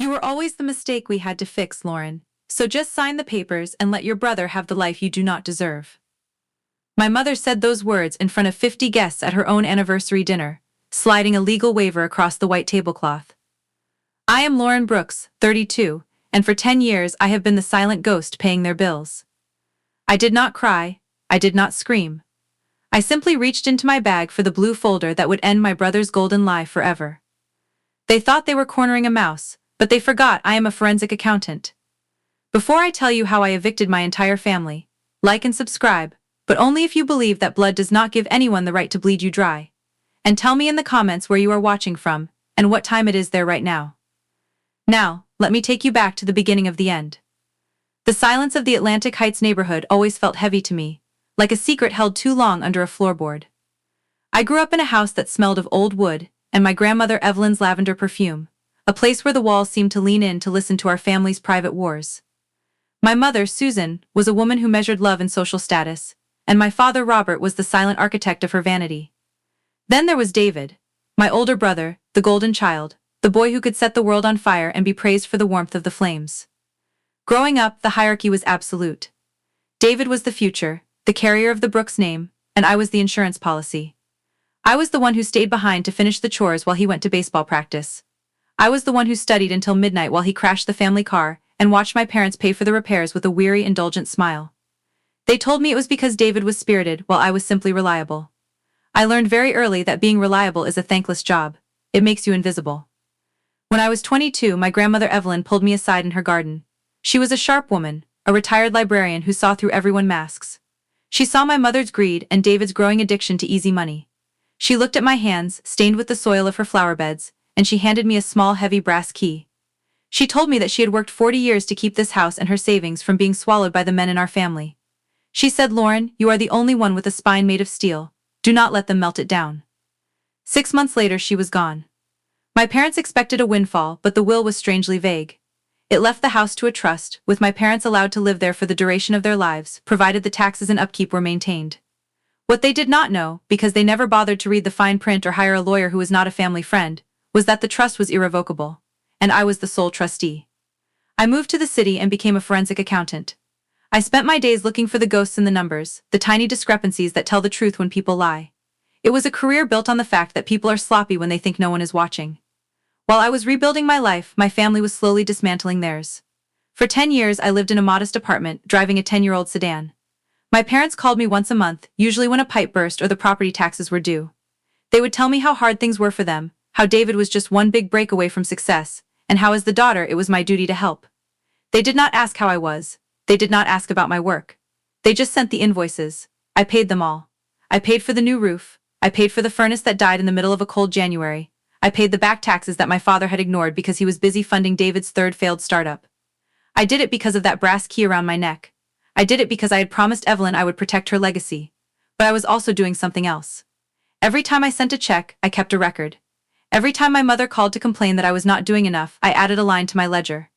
You were always the mistake we had to fix, Lauren. So just sign the papers and let your brother have the life you do not deserve. My mother said those words in front of 50 guests at her own anniversary dinner, sliding a legal waiver across the white tablecloth. I am Lauren Brooks, 32, and for 10 years I have been the silent ghost paying their bills. I did not cry, I did not scream. I simply reached into my bag for the blue folder that would end my brother's golden lie forever. They thought they were cornering a mouse, but they forgot I am a forensic accountant. Before I tell you how I evicted my entire family, like and subscribe, but only if you believe that blood does not give anyone the right to bleed you dry. And tell me in the comments where you are watching from, and what time it is there right now. Now, let me take you back to the beginning of the end. The silence of the Atlantic Heights neighborhood always felt heavy to me, like a secret held too long under a floorboard. I grew up in a house that smelled of old wood, and my grandmother Evelyn's lavender perfume, a place where the walls seemed to lean in to listen to our family's private wars. My mother, Susan, was a woman who measured love and social status, and my father, Robert, was the silent architect of her vanity. Then there was David, my older brother, the golden child, the boy who could set the world on fire and be praised for the warmth of the flames. Growing up, the hierarchy was absolute. David was the future, the carrier of the Brooks name, and I was the insurance policy. I was the one who stayed behind to finish the chores while he went to baseball practice. I was the one who studied until midnight while he crashed the family car and watched my parents pay for the repairs with a weary, indulgent smile. They told me it was because David was spirited while I was simply reliable. I learned very early that being reliable is a thankless job. It makes you invisible. When I was 22, my grandmother Evelyn pulled me aside in her garden. She was a sharp woman, a retired librarian who saw through everyone's masks. She saw my mother's greed and David's growing addiction to easy money. She looked at my hands, stained with the soil of her flower beds, and she handed me a small, heavy brass key. She told me that she had worked 40 years to keep this house and her savings from being swallowed by the men in our family. She said, "Lauren, you are the only one with a spine made of steel. Do not let them melt it down." 6 months later, she was gone. My parents expected a windfall, but the will was strangely vague. It left the house to a trust, with my parents allowed to live there for the duration of their lives, provided the taxes and upkeep were maintained. What they did not know, because they never bothered to read the fine print or hire a lawyer who was not a family friend, was that the trust was irrevocable, and I was the sole trustee. I moved to the city and became a forensic accountant. I spent my days looking for the ghosts in the numbers, the tiny discrepancies that tell the truth when people lie. It was a career built on the fact that people are sloppy when they think no one is watching. While I was rebuilding my life, my family was slowly dismantling theirs. For 10 years, I lived in a modest apartment, driving a 10-year-old sedan. My parents called me once a month, usually when a pipe burst or the property taxes were due. They would tell me how hard things were for them, how David was just one big break away from success, and how as the daughter it was my duty to help. They did not ask how I was. They did not ask about my work. They just sent the invoices. I paid them all. I paid for the new roof. I paid for the furnace that died in the middle of a cold January. I paid the back taxes that my father had ignored because he was busy funding David's third failed startup. I did it because of that brass key around my neck. I did it because I had promised Evelyn I would protect her legacy. But I was also doing something else. Every time I sent a check, I kept a record. Every time my mother called to complain that I was not doing enough, I added a line to my ledger.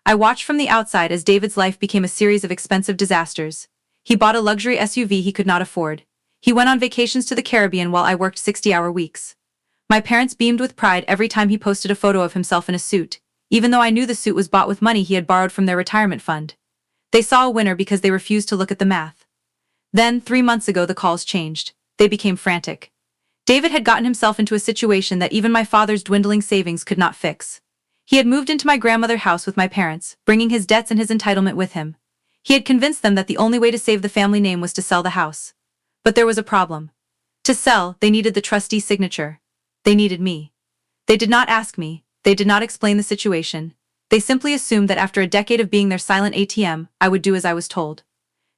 I watched from the outside as David's life became a series of expensive disasters. He bought a luxury SUV he could not afford. He went on vacations to the Caribbean while I worked 60-hour weeks. My parents beamed with pride every time he posted a photo of himself in a suit, even though I knew the suit was bought with money he had borrowed from their retirement fund. They saw a winner because they refused to look at the math. Then, 3 months ago, the calls changed. They became frantic. David had gotten himself into a situation that even my father's dwindling savings could not fix. He had moved into my grandmother's house with my parents, bringing his debts and his entitlement with him. He had convinced them that the only way to save the family name was to sell the house. But there was a problem. To sell, they needed the trustee's signature. They needed me. They did not ask me. They did not explain the situation. They simply assumed that after a decade of being their silent ATM, I would do as I was told.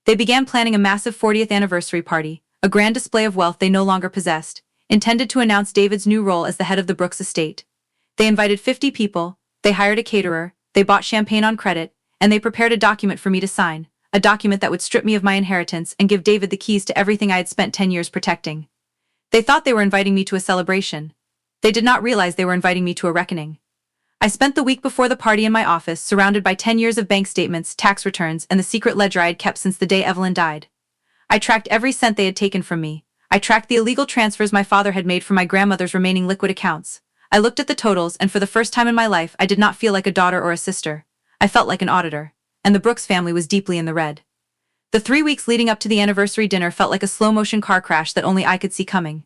They began planning a massive 40th anniversary party, a grand display of wealth they no longer possessed, intended to announce David's new role as the head of the Brooks estate. They invited 50 people, they hired a caterer, they bought champagne on credit, and they prepared a document for me to sign, a document that would strip me of my inheritance and give David the keys to everything I had spent 10 years protecting. They thought they were inviting me to a celebration. They did not realize they were inviting me to a reckoning. I spent the week before the party in my office, surrounded by 10 years of bank statements, tax returns, and the secret ledger I had kept since the day Evelyn died. I tracked every cent they had taken from me. I tracked the illegal transfers my father had made from my grandmother's remaining liquid accounts. I looked at the totals, and for the first time in my life, I did not feel like a daughter or a sister. I felt like an auditor. And the Brooks family was deeply in the red. The 3 weeks leading up to the anniversary dinner felt like a slow-motion car crash that only I could see coming.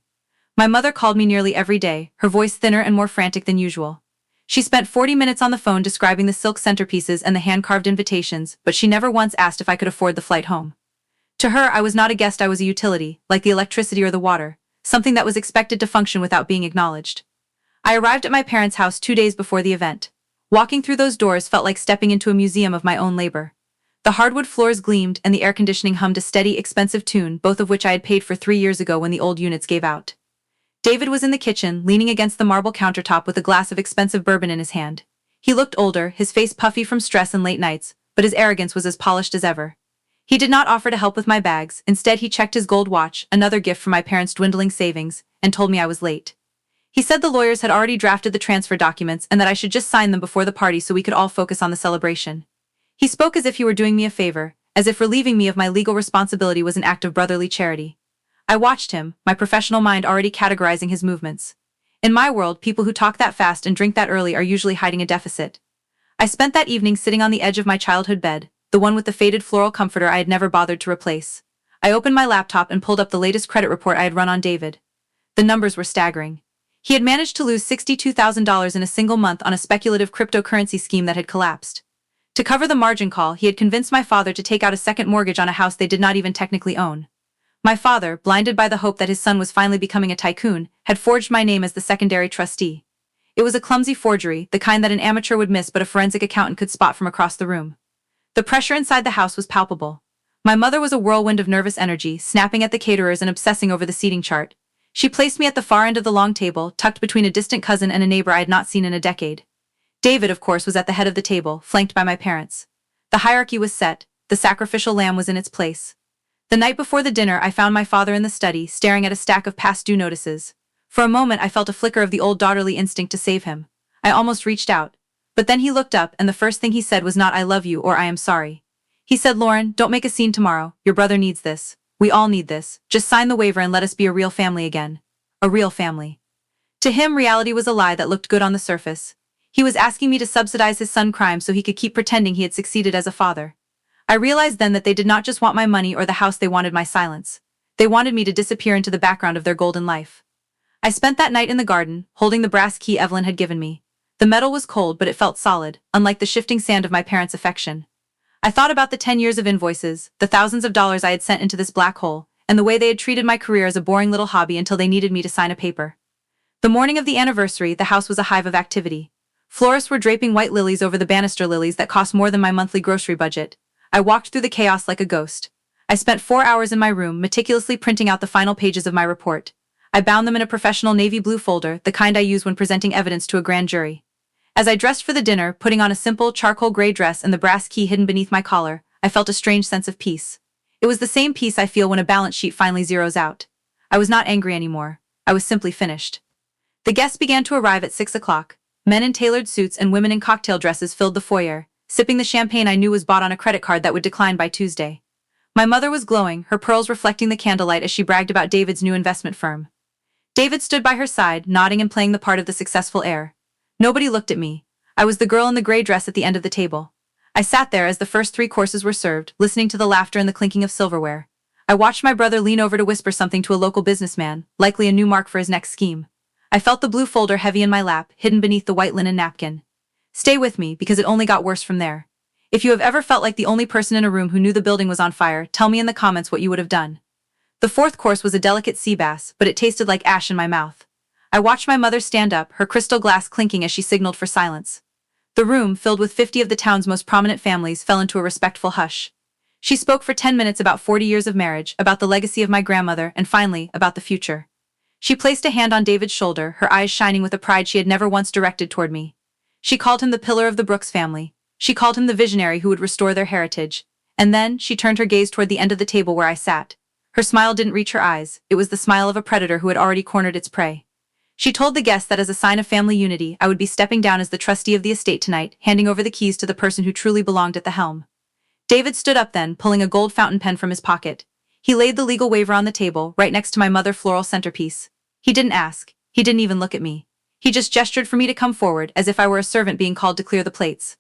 My mother called me nearly every day, her voice thinner and more frantic than usual. She spent 40 minutes on the phone describing the silk centerpieces and the hand-carved invitations, but she never once asked if I could afford the flight home. To her, I was not a guest, I was a utility, like the electricity or the water, something that was expected to function without being acknowledged. I arrived at my parents' house 2 days before the event. Walking through those doors felt like stepping into a museum of my own labor. The hardwood floors gleamed and the air conditioning hummed a steady, expensive tune, both of which I had paid for 3 years ago when the old units gave out. David was in the kitchen, leaning against the marble countertop with a glass of expensive bourbon in his hand. He looked older, his face puffy from stress and late nights, but his arrogance was as polished as ever. He did not offer to help with my bags, instead he checked his gold watch, another gift from my parents' dwindling savings, and told me I was late. He said the lawyers had already drafted the transfer documents and that I should just sign them before the party so we could all focus on the celebration. He spoke as if he were doing me a favor, as if relieving me of my legal responsibility was an act of brotherly charity. I watched him, my professional mind already categorizing his movements. In my world, people who talk that fast and drink that early are usually hiding a deficit. I spent that evening sitting on the edge of my childhood bed, the one with the faded floral comforter I had never bothered to replace. I opened my laptop and pulled up the latest credit report I had run on David. The numbers were staggering. He had managed to lose $62,000 in a single month on a speculative cryptocurrency scheme that had collapsed. To cover the margin call, he had convinced my father to take out a second mortgage on a house they did not even technically own. My father, blinded by the hope that his son was finally becoming a tycoon, had forged my name as the secondary trustee. It was a clumsy forgery, the kind that an amateur would miss but a forensic accountant could spot from across the room. The pressure inside the house was palpable. My mother was a whirlwind of nervous energy, snapping at the caterers and obsessing over the seating chart. She placed me at the far end of the long table, tucked between a distant cousin and a neighbor I had not seen in a decade. David, of course, was at the head of the table, flanked by my parents. The hierarchy was set, the sacrificial lamb was in its place. The night before the dinner, I found my father in the study, staring at a stack of past due notices. For a moment, I felt a flicker of the old daughterly instinct to save him. I almost reached out. But then he looked up, and the first thing he said was not "I love you" or "I am sorry." He said, "Lauren, don't make a scene tomorrow. Your brother needs this. We all need this. Just sign the waiver and let us be a real family again." A real family. To him, reality was a lie that looked good on the surface. He was asking me to subsidize his son's crime so he could keep pretending he had succeeded as a father. I realized then that they did not just want my money or the house, they wanted my silence. They wanted me to disappear into the background of their golden life. I spent that night in the garden, holding the brass key Evelyn had given me. The metal was cold, but it felt solid, unlike the shifting sand of my parents' affection. I thought about the 10 years of invoices, the thousands of dollars I had sent into this black hole, and the way they had treated my career as a boring little hobby until they needed me to sign a paper. The morning of the anniversary, the house was a hive of activity. Florists were draping white lilies over the banister lilies that cost more than my monthly grocery budget. I walked through the chaos like a ghost. I spent 4 hours in my room, meticulously printing out the final pages of my report. I bound them in a professional navy blue folder, the kind I use when presenting evidence to a grand jury. As I dressed for the dinner, putting on a simple charcoal gray dress and the brass key hidden beneath my collar, I felt a strange sense of peace. It was the same peace I feel when a balance sheet finally zeroes out. I was not angry anymore. I was simply finished. The guests began to arrive at 6 o'clock. Men in tailored suits and women in cocktail dresses filled the foyer, sipping the champagne I knew was bought on a credit card that would decline by Tuesday. My mother was glowing, her pearls reflecting the candlelight as she bragged about David's new investment firm. David stood by her side, nodding and playing the part of the successful heir. Nobody looked at me. I was the girl in the gray dress at the end of the table. I sat there as the first 3 courses were served, listening to the laughter and the clinking of silverware. I watched my brother lean over to whisper something to a local businessman, likely a new mark for his next scheme. I felt the blue folder heavy in my lap, hidden beneath the white linen napkin. Stay with me, because it only got worse from there. If you have ever felt like the only person in a room who knew the building was on fire, tell me in the comments what you would have done. The 4th course was a delicate sea bass, but it tasted like ash in my mouth. I watched my mother stand up, her crystal glass clinking as she signaled for silence. The room, filled with 50 of the town's most prominent families, fell into a respectful hush. She spoke for 10 minutes about 40 years of marriage, about the legacy of my grandmother, and finally, about the future. She placed a hand on David's shoulder, her eyes shining with a pride she had never once directed toward me. She called him the pillar of the Brooks family. She called him the visionary who would restore their heritage. And then, she turned her gaze toward the end of the table where I sat. Her smile didn't reach her eyes. It was the smile of a predator who had already cornered its prey. She told the guests that as a sign of family unity, I would be stepping down as the trustee of the estate tonight, handing over the keys to the person who truly belonged at the helm. David stood up then, pulling a gold fountain pen from his pocket. He laid the legal waiver on the table, right next to my mother's floral centerpiece. He didn't ask. He didn't even look at me. He just gestured for me to come forward as if I were a servant being called to clear the plates.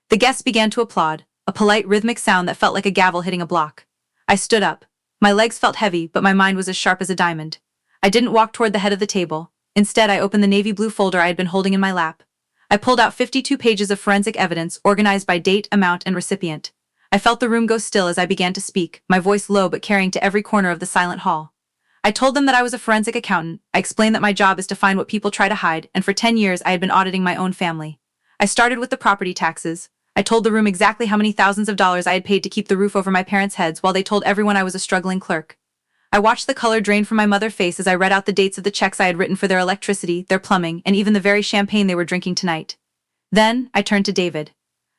The guests began to applaud, a polite rhythmic sound that felt like a gavel hitting a block. I stood up. My legs felt heavy, but my mind was as sharp as a diamond. I didn't walk toward the head of the table. Instead, I opened the navy blue folder I had been holding in my lap. I pulled out 52 pages of forensic evidence organized by date, amount, and recipient. I felt the room go still as I began to speak, my voice low but carrying to every corner of the silent hall. I told them that I was a forensic accountant. I explained that my job is to find what people try to hide, and for 10 years I had been auditing my own family. I started with the property taxes. I told the room exactly how many thousands of dollars I had paid to keep the roof over my parents' heads while they told everyone I was a struggling clerk. I watched the color drain from my mother's face as I read out the dates of the checks I had written for their electricity, their plumbing, and even the very champagne they were drinking tonight. Then, I turned to David.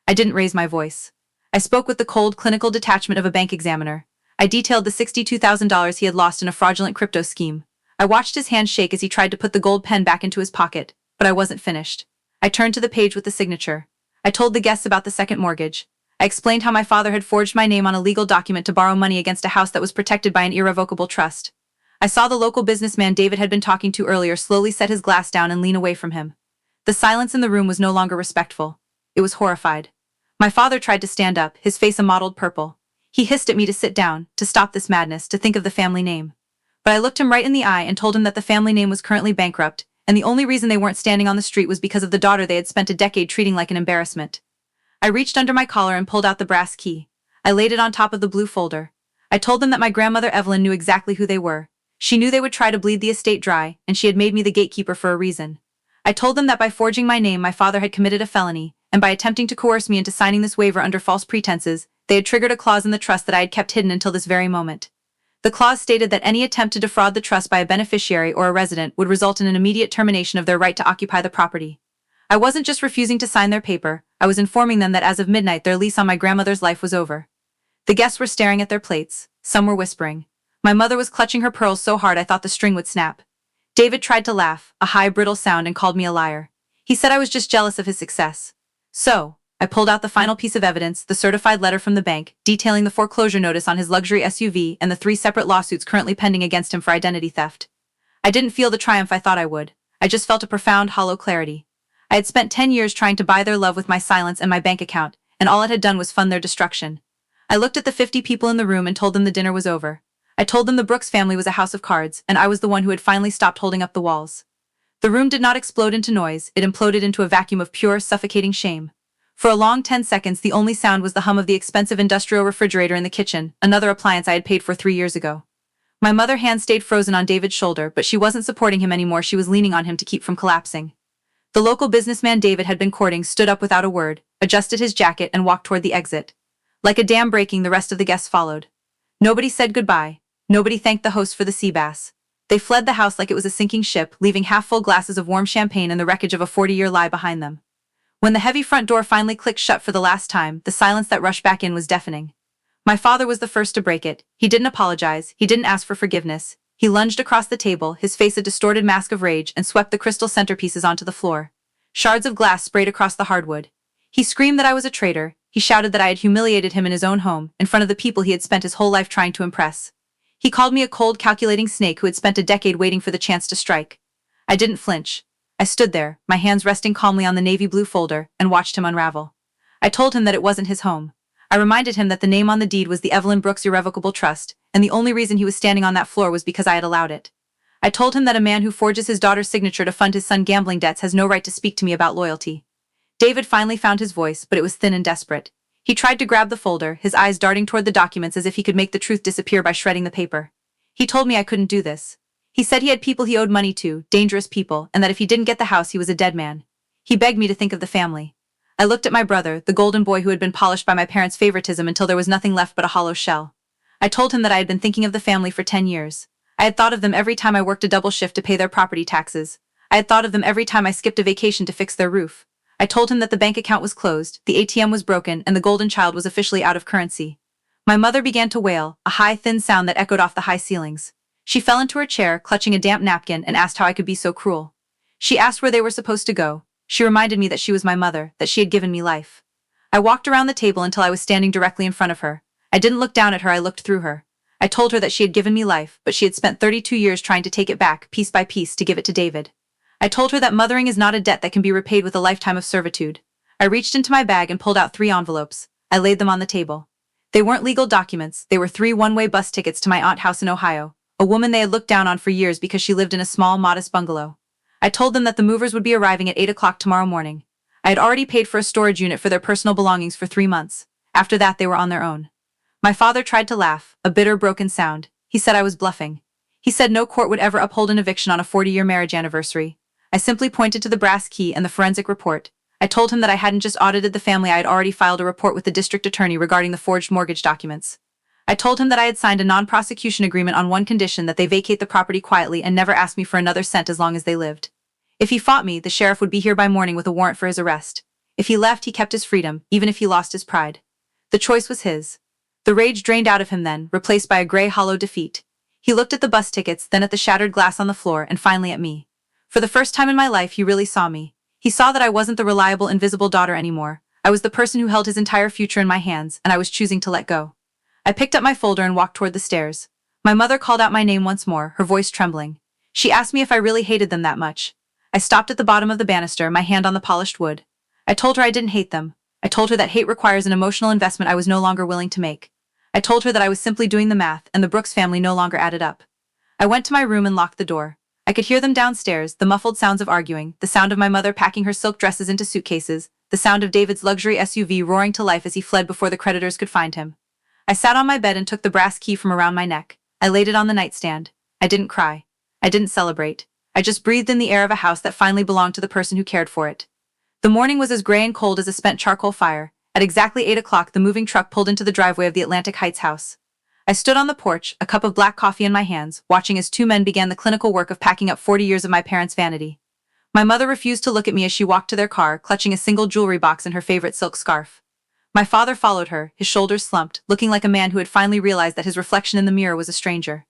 I didn't raise my voice. I spoke with the cold, clinical detachment of a bank examiner. I detailed the $62,000 he had lost in a fraudulent crypto scheme. I watched his hand shake as he tried to put the gold pen back into his pocket, but I wasn't finished. I turned to the page with the signature. I told the guests about the second mortgage. I explained how my father had forged my name on a legal document to borrow money against a house that was protected by an irrevocable trust. I saw the local businessman David had been talking to earlier slowly set his glass down and lean away from him. The silence in the room was no longer respectful. It was horrified. My father tried to stand up, his face a mottled purple. He hissed at me to sit down, to stop this madness, to think of the family name. But I looked him right in the eye and told him that the family name was currently bankrupt, and the only reason they weren't standing on the street was because of the daughter they had spent a decade treating like an embarrassment. I reached under my collar and pulled out the brass key. I laid it on top of the blue folder. I told them that my grandmother Evelyn knew exactly who they were. She knew they would try to bleed the estate dry, and she had made me the gatekeeper for a reason. I told them that by forging my name my father had committed a felony, and by attempting to coerce me into signing this waiver under false pretenses, they had triggered a clause in the trust that I had kept hidden until this very moment. The clause stated that any attempt to defraud the trust by a beneficiary or a resident would result in an immediate termination of their right to occupy the property. I wasn't just refusing to sign their paper, I was informing them that as of midnight their lease on my grandmother's life was over. The guests were staring at their plates. Some were whispering. My mother was clutching her pearls so hard I thought the string would snap. David tried to laugh, a high, brittle sound, and called me a liar. He said I was just jealous of his success. So, I pulled out the final piece of evidence, the certified letter from the bank, detailing the foreclosure notice on his luxury SUV and the 3 separate lawsuits currently pending against him for identity theft. I didn't feel the triumph I thought I would. I just felt a profound, hollow clarity. I had spent 10 years trying to buy their love with my silence and my bank account, and all it had done was fund their destruction. I looked at the 50 people in the room and told them the dinner was over. I told them the Brooks family was a house of cards, and I was the one who had finally stopped holding up the walls. The room did not explode into noise, it imploded into a vacuum of pure, suffocating shame. For a long 10 seconds the only sound was the hum of the expensive industrial refrigerator in the kitchen, another appliance I had paid for 3 years ago. My mother's hand stayed frozen on David's shoulder, but she wasn't supporting him anymore, she was leaning on him to keep from collapsing. The local businessman David had been courting stood up without a word, adjusted his jacket and walked toward the exit. Like a dam breaking, the rest of the guests followed. Nobody said goodbye. Nobody thanked the host for the sea bass. They fled the house like it was a sinking ship, leaving half-full glasses of warm champagne and the wreckage of a 40-year lie behind them. When the heavy front door finally clicked shut for the last time, the silence that rushed back in was deafening. My father was the first to break it. He didn't apologize, he didn't ask for forgiveness. He lunged across the table, his face a distorted mask of rage, and swept the crystal centerpieces onto the floor. Shards of glass sprayed across the hardwood. He screamed that I was a traitor. He shouted that I had humiliated him in his own home, in front of the people he had spent his whole life trying to impress. He called me a cold, calculating snake who had spent a decade waiting for the chance to strike. I didn't flinch. I stood there, my hands resting calmly on the navy blue folder, and watched him unravel. I told him that it wasn't his home. I reminded him that the name on the deed was the Evelyn Brooks Irrevocable Trust, and the only reason he was standing on that floor was because I had allowed it. I told him that a man who forges his daughter's signature to fund his son's gambling debts has no right to speak to me about loyalty. David finally found his voice, but it was thin and desperate. He tried to grab the folder, his eyes darting toward the documents as if he could make the truth disappear by shredding the paper. He told me I couldn't do this. He said he had people he owed money to, dangerous people, and that if he didn't get the house he was a dead man. He begged me to think of the family. I looked at my brother, the golden boy who had been polished by my parents' favoritism until there was nothing left but a hollow shell. I told him that I had been thinking of the family for 10 years. I had thought of them every time I worked a double shift to pay their property taxes. I had thought of them every time I skipped a vacation to fix their roof. I told him that the bank account was closed, the ATM was broken, and the golden child was officially out of currency. My mother began to wail, a high, thin sound that echoed off the high ceilings. She fell into her chair, clutching a damp napkin, and asked how I could be so cruel. She asked where they were supposed to go. She reminded me that she was my mother, that she had given me life. I walked around the table until I was standing directly in front of her. I didn't look down at her, I looked through her. I told her that she had given me life, but she had spent 32 years trying to take it back, piece by piece, to give it to David. I told her that mothering is not a debt that can be repaid with a lifetime of servitude. I reached into my bag and pulled out 3 envelopes. I laid them on the table. They weren't legal documents, they were 3 one-way bus tickets to my aunt's house in Ohio, a woman they had looked down on for years because she lived in a small, modest bungalow. I told them that the movers would be arriving at 8 o'clock tomorrow morning. I had already paid for a storage unit for their personal belongings for 3 months. After that, they were on their own. My father tried to laugh, a bitter, broken sound. He said I was bluffing. He said no court would ever uphold an eviction on a 40-year marriage anniversary. I simply pointed to the brass key and the forensic report. I told him that I hadn't just audited the family, I had already filed a report with the district attorney regarding the forged mortgage documents. I told him that I had signed a non-prosecution agreement on one condition, that they vacate the property quietly and never ask me for another cent as long as they lived. If he fought me, the sheriff would be here by morning with a warrant for his arrest. If he left, he kept his freedom, even if he lost his pride. The choice was his. The rage drained out of him then, replaced by a gray, hollow defeat. He looked at the bus tickets, then at the shattered glass on the floor, and finally at me. For the first time in my life, he really saw me. He saw that I wasn't the reliable, invisible daughter anymore. I was the person who held his entire future in my hands, and I was choosing to let go. I picked up my folder and walked toward the stairs. My mother called out my name once more, her voice trembling. She asked me if I really hated them that much. I stopped at the bottom of the banister, my hand on the polished wood. I told her I didn't hate them. I told her that hate requires an emotional investment I was no longer willing to make. I told her that I was simply doing the math, and the Brooks family no longer added up. I went to my room and locked the door. I could hear them downstairs, the muffled sounds of arguing, the sound of my mother packing her silk dresses into suitcases, the sound of David's luxury SUV roaring to life as he fled before the creditors could find him. I sat on my bed and took the brass key from around my neck. I laid it on the nightstand. I didn't cry. I didn't celebrate. I just breathed in the air of a house that finally belonged to the person who cared for it. The morning was as gray and cold as a spent charcoal fire. At exactly 8 o'clock, the moving truck pulled into the driveway of the Atlantic Heights house. I stood on the porch, a cup of black coffee in my hands, watching as 2 men began the clinical work of packing up 40 years of my parents' vanity. My mother refused to look at me as she walked to their car, clutching a single jewelry box and her favorite silk scarf. My father followed her, his shoulders slumped, looking like a man who had finally realized that his reflection in the mirror was a stranger.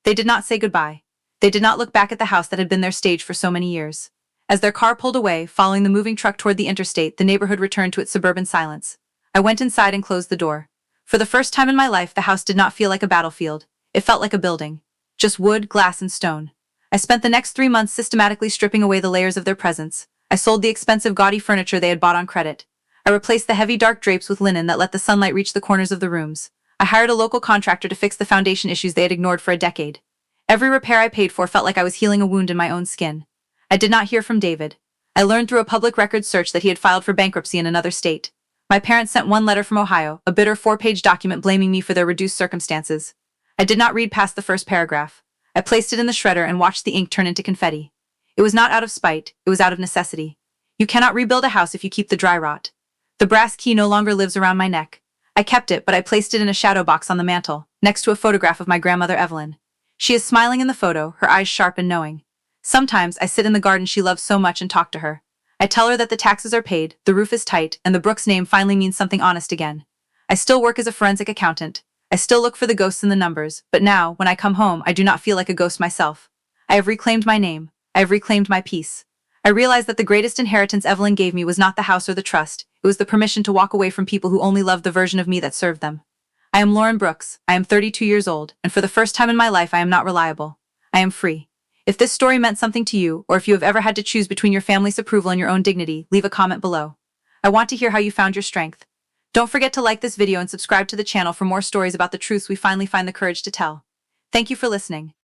They did not say goodbye. They did not look back at the house that had been their stage for so many years. As their car pulled away, following the moving truck toward the interstate, the neighborhood returned to its suburban silence. I went inside and closed the door. For the first time in my life, the house did not feel like a battlefield. It felt like a building. Just wood, glass, and stone. I spent the next 3 months systematically stripping away the layers of their presence. I sold the expensive, gaudy furniture they had bought on credit. I replaced the heavy, dark drapes with linen that let the sunlight reach the corners of the rooms. I hired a local contractor to fix the foundation issues they had ignored for a decade. Every repair I paid for felt like I was healing a wound in my own skin. I did not hear from David. I learned through a public records search that he had filed for bankruptcy in another state. My parents sent one letter from Ohio, a bitter 4-page document blaming me for their reduced circumstances. I did not read past the first paragraph. I placed it in the shredder and watched the ink turn into confetti. It was not out of spite, it was out of necessity. You cannot rebuild a house if you keep the dry rot. The brass key no longer lives around my neck. I kept it, but I placed it in a shadow box on the mantel, next to a photograph of my grandmother Evelyn. She is smiling in the photo, her eyes sharp and knowing. Sometimes I sit in the garden she loves so much and talk to her. I tell her that the taxes are paid, the roof is tight, and the Brooks name finally means something honest again. I still work as a forensic accountant. I still look for the ghosts in the numbers, but now, when I come home, I do not feel like a ghost myself. I have reclaimed my name. I have reclaimed my peace. I realized that the greatest inheritance Evelyn gave me was not the house or the trust, it was the permission to walk away from people who only loved the version of me that served them. I am Lauren Brooks, I am 32 years old, and for the first time in my life I am not reliable. I am free. If this story meant something to you, or if you have ever had to choose between your family's approval and your own dignity, leave a comment below. I want to hear how you found your strength. Don't forget to like this video and subscribe to the channel for more stories about the truths we finally find the courage to tell. Thank you for listening.